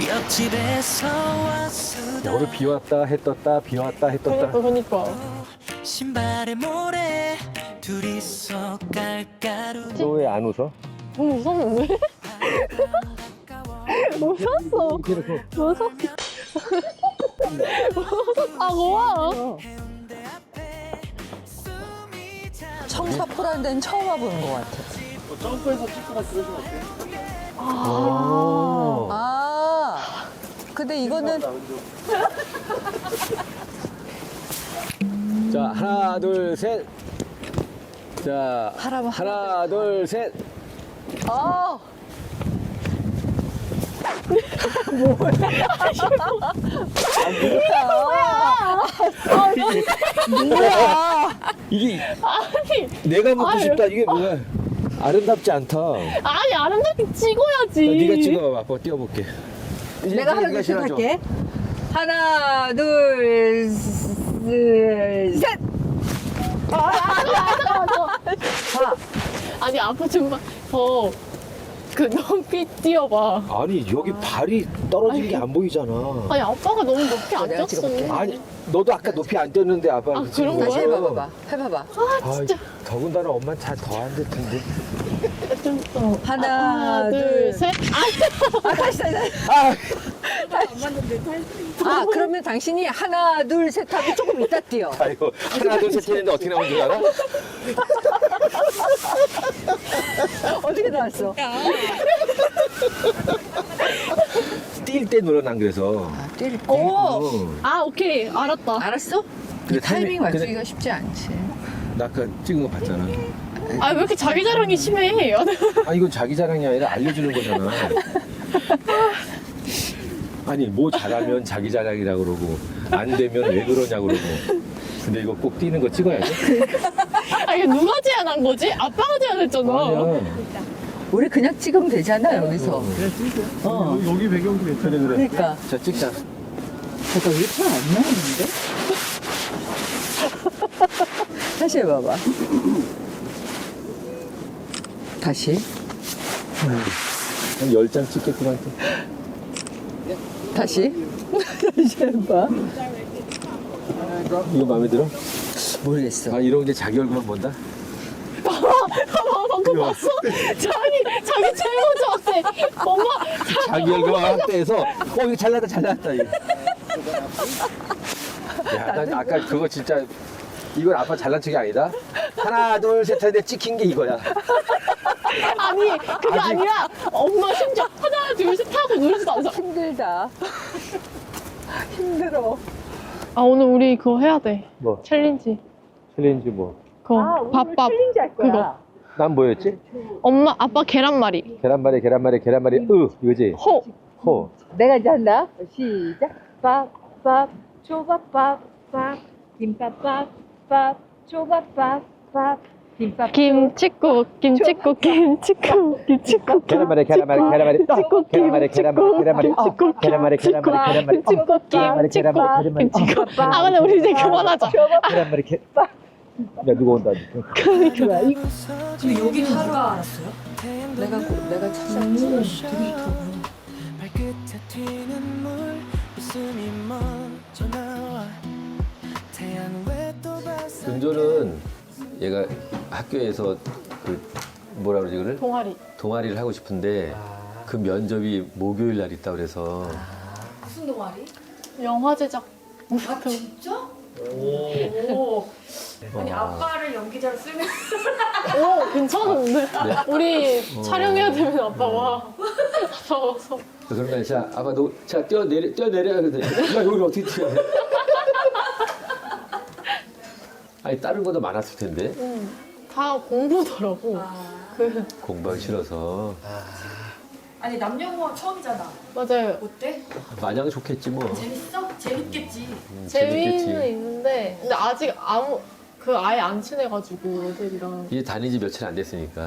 옆집에서 왔어. 야, 오늘 비 왔다 해 떴다 비 왔다 해 떴다. 그러니까. 신발에 모래 둘이서 깔깔우. 너 왜 안 웃어? 너무 무섭는데? 무섭어. 무섭어. 무섭다고. 청사포라는 데는 처음 와보는 것 같아. 아, 근데 이거는 자 하나 둘 셋. 자 하나 둘 셋. 아, 이게 내가 먹고 싶다. 이게 뭐야? 아름답지 않다. 아니 아름답게 찍어야지. 네가 찍어. 아빠 띄워볼게. 내가 하나 둘 셋 할게. 하나 둘 셋. 아니 아빠 좀만 더 그 높이 뛰어봐. 아니 여기 발이 떨어지는 게 안 보이잖아. 아니 아빠가 너무 높이 안 내가 뛰었어. 찍어볼게. 아니 너도 아까 높이 안 뛰었는데 아빠. 아, 그런 다시 거야? 해봐봐. 해봐봐. 아 진짜. 더군다나 엄마는 잘 더 안 될 텐데. 좀 더. 하나, 둘, 셋. 아, 다시. 아, 아, 그러면 당신이 하나, 둘, 셋 하고 조금 이따 뛰어. 아이고 하나 둘 셋 했는데 어떻게 나온 줄 알아? 어떻게 나왔어? 뛸 때 늘어난 그래서. 뛸 때. 오. 아 오케이 알았다. 알았어? 근데 타이밍 근데 맞추기가 쉽지 않지. 나 아까 찍은 거 봤잖아. 아 왜 이렇게 자기 자랑이 심해? 아 이건 자기 자랑이 아니라 알려주는 거잖아. 아니 뭐 잘하면 자기 자랑이라고 그러고 안 되면 왜 그러냐고 그러고. 근데 이거 꼭 뛰는 거 찍어야지. 아 이게 누가 제안한 거지? 아빠가 제안했잖아. 아니야. 우리 그냥 찍으면 되잖아, 여기서. 어. 여기 배경도 괜찮아. 그래 그래. 그러니까. 자 찍자. 잠깐, 이렇게 안 나오는데? 다시 해봐봐. 다시. 한 10장 찍겠구만. 다시. 다시 해봐. 이거 마음에 들어? 모르겠어. 아 이런 게 자기 얼굴만 본다? 방금 봤어? 자기 최고조한테 엄마 자기 얼굴만 확대해서 이거 잘났다 잘났다 이거. 야, 나 아까 그거 진짜 이건 아빠 잘난 척이 아니다. 하나 둘 셋 했는데 찍힌 게 이거야. 아니 그게 아니라 엄마 심지어 하나 둘 셋 하고 누르지도 않아. 힘들다. 힘들어. 아 오늘 우리 그거 해야 돼. 뭐 챌린지. 챌린지 뭐? 그거 밥밥 그거. 난 뭐였지? 엄마 아빠 계란말이. 계란말이 이거지? 호. 내가 이제 한다. 시작. 밥, 초밥밥, 김밥밥, 초밥밥, 김밥. 김치국. 계란말이 김치국, 계란말이 김치국. 아 근데 우리 이제 그만하자. 계란말이 야 누가 온다. 지금 여기 하루가 알았어요? 내가 찾았지. 발끝에 튀는 물 웃음이 먼저 나와 태양 왜또 봤어. 은조는 얘가 학교에서 그 뭐라 그러지 그걸? 동아리를 하고 싶은데 그 면접이 목요일 날 있다 그래서. 무슨 동아리? 영화 제작. 아 진짜? 오. 아니 아빠를 연기자로 쓰면 오 괜찮은데. 우리 촬영해야 되면 아빠 와. 아빠 와서. 그러면 자 아빠 자 뛰어내려 그랬더니 야 여기 어떻게 뛰어? 아니 다른 것도 많았을 텐데. 다 공부더라고. 그 공부하기 싫어서. 아니 남녀공학 처음이잖아. 맞아요. 어때? 마냥 좋겠지 뭐. 재밌어? 재밌겠지. 재미는 재밌겠지. 있는데 근데 아직 아예 안 친해가지고 애들이랑. 이제 다닌 지 며칠 안 됐으니까.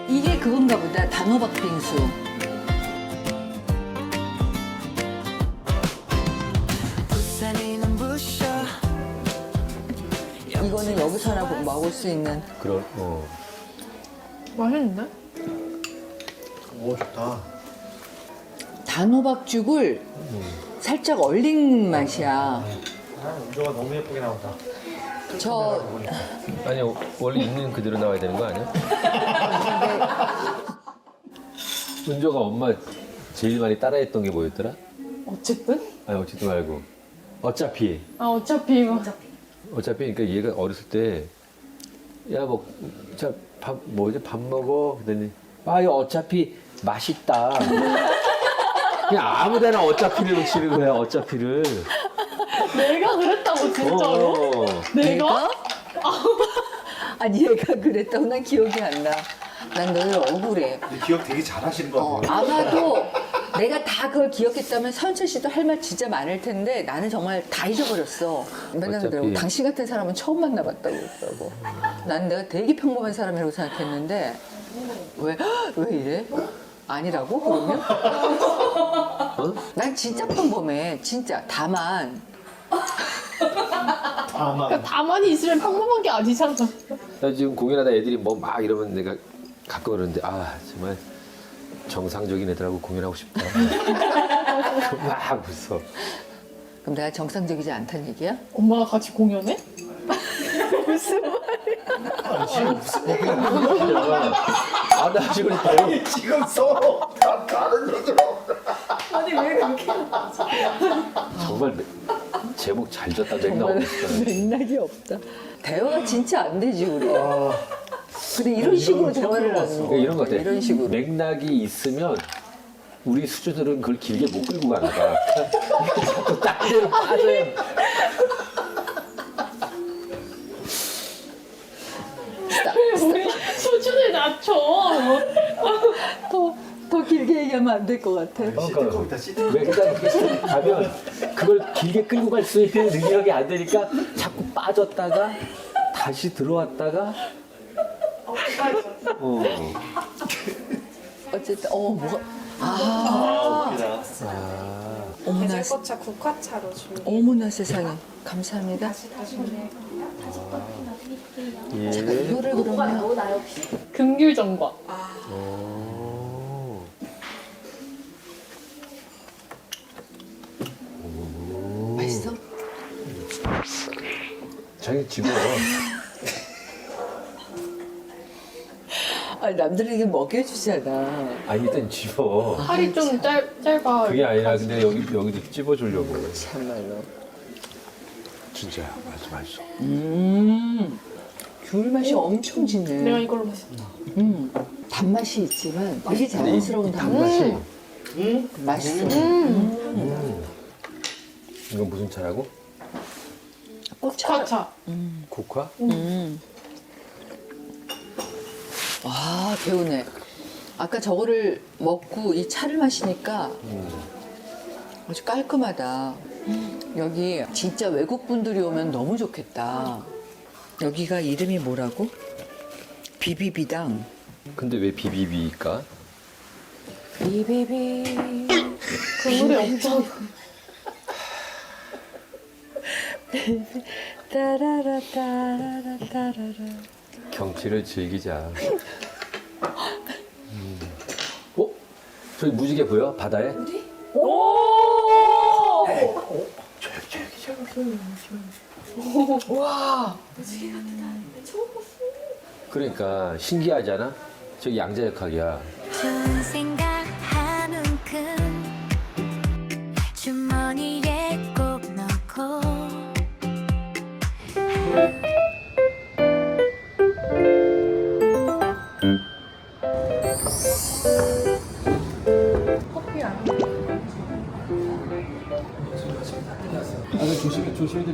이게 그건가 보다. 단호박 빙수. 부산이 눈부셔 이거는 우리는 여기서나 먹을 수 있는. 그런 맛있는데? 오 좋다. 단호박죽을 살짝 얼린 맛이야. 운조가 너무 예쁘게 나온다. 저 아니 원래 있는 그대로 나와야 되는 거 아니야? 은조가 엄마 제일 많이 따라했던 게 뭐였더라? 어쨌든? 아니 어쨌든 말고 어차피 어차피 이거. 그러니까 얘가 어렸을 때 야 뭐 자 밥 뭐지 밥 먹어 그랬더니 이거 어차피 맛있다 그냥 아무데나 어차피를 붙이는 거야 어차피를 내가 그랬다고 진짜로? 내가? 아니 얘가 그랬다고 난 기억이 안 나. 난 늘 억울해. 기억 되게 잘하시는 것 같아요. 아마도 내가 다 그걸 기억했다면 서현철 씨도 할 말 진짜 많을 텐데 나는 정말 다 잊어버렸어. 맨날 어차피- 그러더라고. 당신 같은 사람은 처음 만나봤다고 그러더라고. 난 내가 되게 평범한 사람이라고 생각했는데 왜 이래? 아니라고 그러면? 난 진짜 평범해. 진짜. 다만 다만이 있으면 평범한 게 아니잖아. 나 지금 공연하다 애들이 뭐 막 이러면 내가 가끔 그러는데 정말 정상적인 애들하고 공연하고 싶다 막 웃어 그럼 내가 정상적이지 않다는 얘기야? 엄마가 같이 공연해? 나 지금 너무 지금 서로 다 다른 얘기를. 아니 왜 그렇게? 정말 제목 잘 졌다 맥나오고 있어 맥락이 없다. 대화가 진짜 안 되지 우리. 근데 이런 식으로 대화를 하는 거. 그러니까 이런 거 같아. 이런 식으로. 맥락이 있으면 우리 수주들은 그걸 길게 못 끌고 가나 봐. 자꾸 딴 데로 빠져요. 우리 수준을 낮춰. 더 길게 얘기하면 안 될 것 같아. 거기다 시트. 맥락 가면 그걸 길게 끌고 갈 수 있는 능력이 안 되니까 자꾸 빠졌다가 다시 들어왔다가 어쨌든 뭐가 웃기다. 어머나 대살포차 국화차로 준비. 어머나 세상에 감사합니다. 다시 오네. 예. 이거를 그러면 나오나요 혹시? 금귤전과. 맛있어? 자기 집어. 아니 남들에게 먹여주잖아. 일단 집어. 팔이 좀 짧아. 그게 아니라 근데 여기도 찝어주려고. 참말로. 진짜야. 맛있어. 귤 맛이 엄청 진해. 내가 이걸로 마셨어. 단맛이 있지만 되게 자연스러운 단맛이. 맛있어. 이건 무슨 차라고? 꽃차. 국화차. 국화? 와 배우네. 아까 저거를 먹고 이 차를 마시니까 아주 깔끔하다. 여기 진짜 외국 분들이 오면 너무 좋겠다. 여기가 이름이 뭐라고? 비비비당. 근데 왜 비비비일까? 비비비. 그 노래 없잖아. 따라라 따라라 따라라. 경치를 즐기자. 저기 무지개 보여? 바다에? 와. 그러니까 신기하잖아? 저기 양자역학이야. 좋은 생각하는 큰 주머니에 꼭 넣고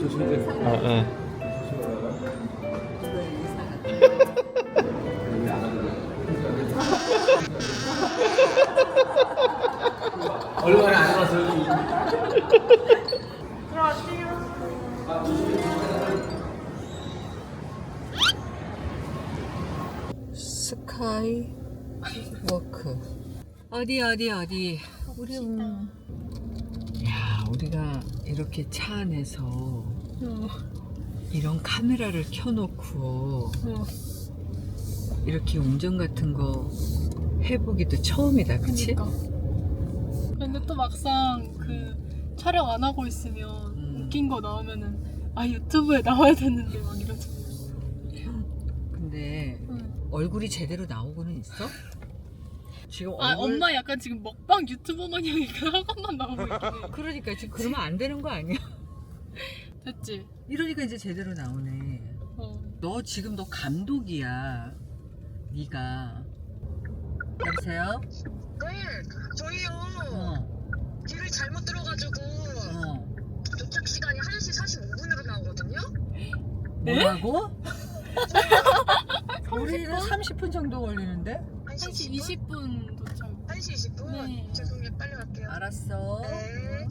조심해. 얼마나 안 와서 스카이 워크. 어디 우리 야 우리가 이렇게 차 안에서 이런 카메라를 켜놓고 어. 이렇게 운전 같은 거 해보기도 처음이다, 그치? 그러니까. 근데 또 막상 그 촬영 안 하고 있으면 웃긴 거 나오면은 아 유튜브에 나와야 되는데 막 이러지. 근데 얼굴이 제대로 나오고는 있어? 지금 아 엄마 약간 지금 먹방 유튜버 마냥 그 학원만 나오고 있긴 해. 그러니까 지금 그러면 안 되는 거 아니야? 됐지? 이러니까 이제 제대로 나오네. 어. 너 지금 너 감독이야. 네가. 여보세요? 네, 저희요. 어. 길을 잘못 들어가지고 어. 도착 시간이 1시 45분으로 나오거든요. 뭐라고? 우리는 30분 정도 걸리는데? 1시 20분 도착. 1시 20분? 네. 죄송해요. 빨리 갈게요. 알았어. 네.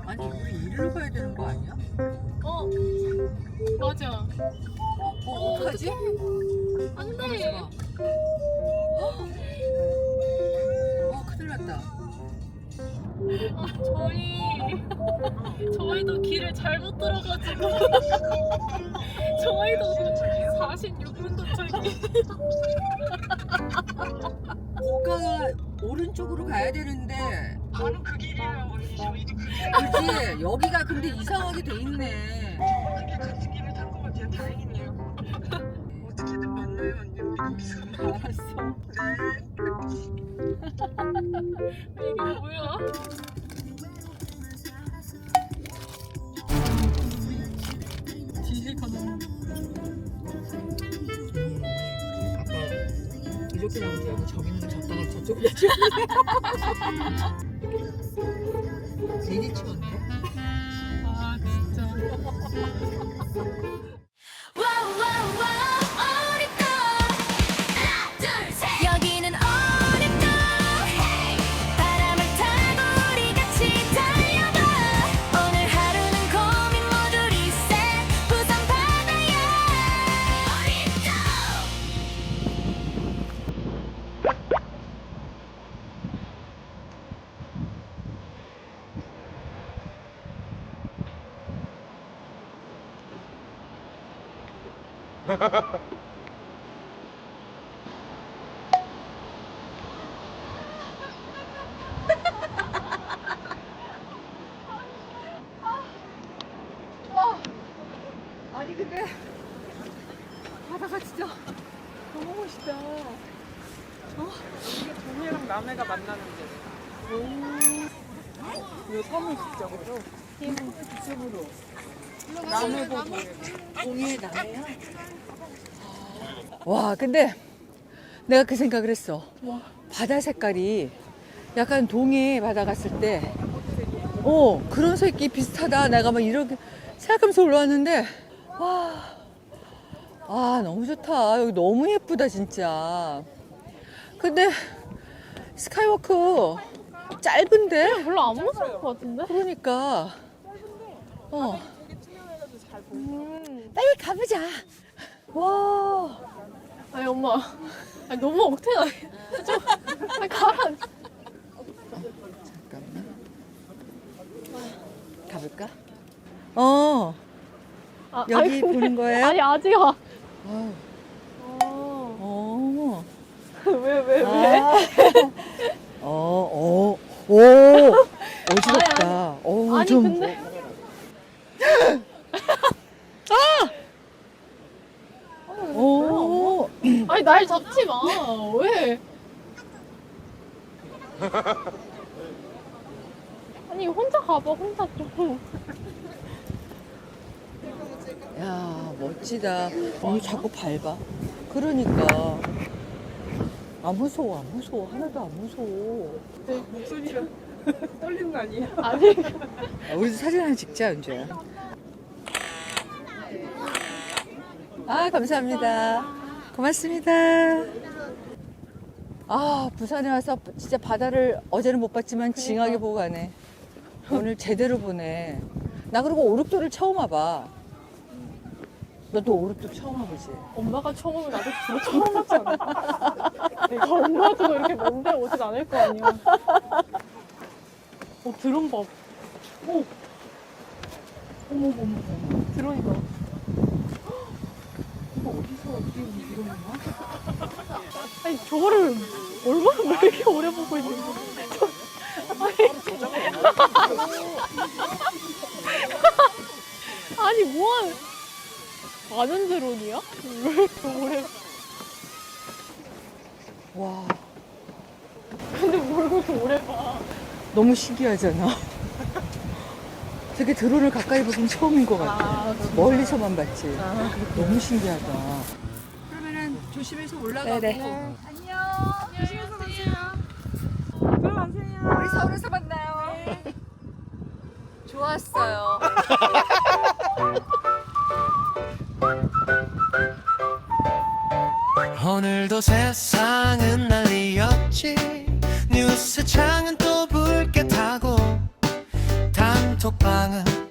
아니 우리 이리로 가야 되는 거 아니야? 어 맞아. 어떡하지? 안돼. 큰일 났다. 저희도 길을 잘못 들어가지고 저희도 46분 도착이. 고가가 오른쪽으로 가야 되는데 바로 그 길이에요, 언니. 저희도 그 길. 그치? 여기가 근데 이상하게 돼 있네. 어떻게 같은 길을 탄 것 같아요. 다행이네요. 어떻게든 만나요, 언니. 우리 거기서. 알았어. 이게 뭐야? 뒤에 가는. 아까 이렇게 나온 줄 알고 저기 있는 거 졌다가 저쪽으로 튀어. 되게 추웠네. 아 진짜. 여기는 어렵다 바람을 타고 우리 같이 달려봐 오늘 하루는 고민 모두 리셋 부산 바다야 어렵다 아니 근데 바다가 진짜 너무 멋있다. 동해랑 남해가 만나는 데. 이 섬을 직접으로 이쪽으로 남해고 동해 남해야? 와 근데 내가 그 생각을 했어. 바다 색깔이 약간 동해 바다 갔을 때 그런 색이 비슷하다. 내가 막 이렇게 생각하면서 올라왔는데 와 너무 좋다. 여기 너무 예쁘다 진짜. 근데 스카이워크 짧은데? 별로 안 무서울 것 같은데? 그러니까 빨리 가보자. 와 아니 엄마. 아니 너무 억텐 아니야? 아니 가라. 잠깐만 가볼까? 아, 여기 아니, 근데- 보는 거예요? 아니 아직이야. 왜? 어지럽다. 아니 좀. 근데 아니 날 잡지 마. 왜? 아니 혼자 가봐 혼자 좀. 야, 멋지다. 자꾸 밟아. 그러니까. 안 무서워. 하나도 안 무서워. 목소리가 떨리는 거 아니에요? 아니 우리도 사진 하나 찍자, 은주야. 감사합니다. 고맙습니다. 부산에 와서 진짜 바다를 어제는 못 봤지만 징하게 보고 가네. 오늘 제대로 보네. 나 그리고 오륙도를 처음 와봐. 너도 오륙도 처음 와보지? 엄마가 처음 오면 나도 주로 처음 하지 않아? 내가 엄마 두고 이렇게 먼데 오진 않을 거 아니야. 드론 봐. 어머, 드론이다. 이거 어디서 뛰는 드론이야? 아니, 저거를 얼마나 왜 이렇게 오래 보고 있는 거야? 아니, 뭐하는. 아는 드론이야? 왜 이렇게 오래. 와, 근데 뭘 그렇게 오래 봐? 너무 신기하잖아. 되게 드론을 가까이 보긴 처음인 것 같아. 멀리서만 봤지. 너무 신기하다. 그러면은 조심해서 올라가고. 네네. 조심해서 가세요. 들어가세요. 우리 서울에서 만나요. 좋았어요. 오늘도 세상은 난리였지 뉴스 창은 또 붉게 타고 단톡방은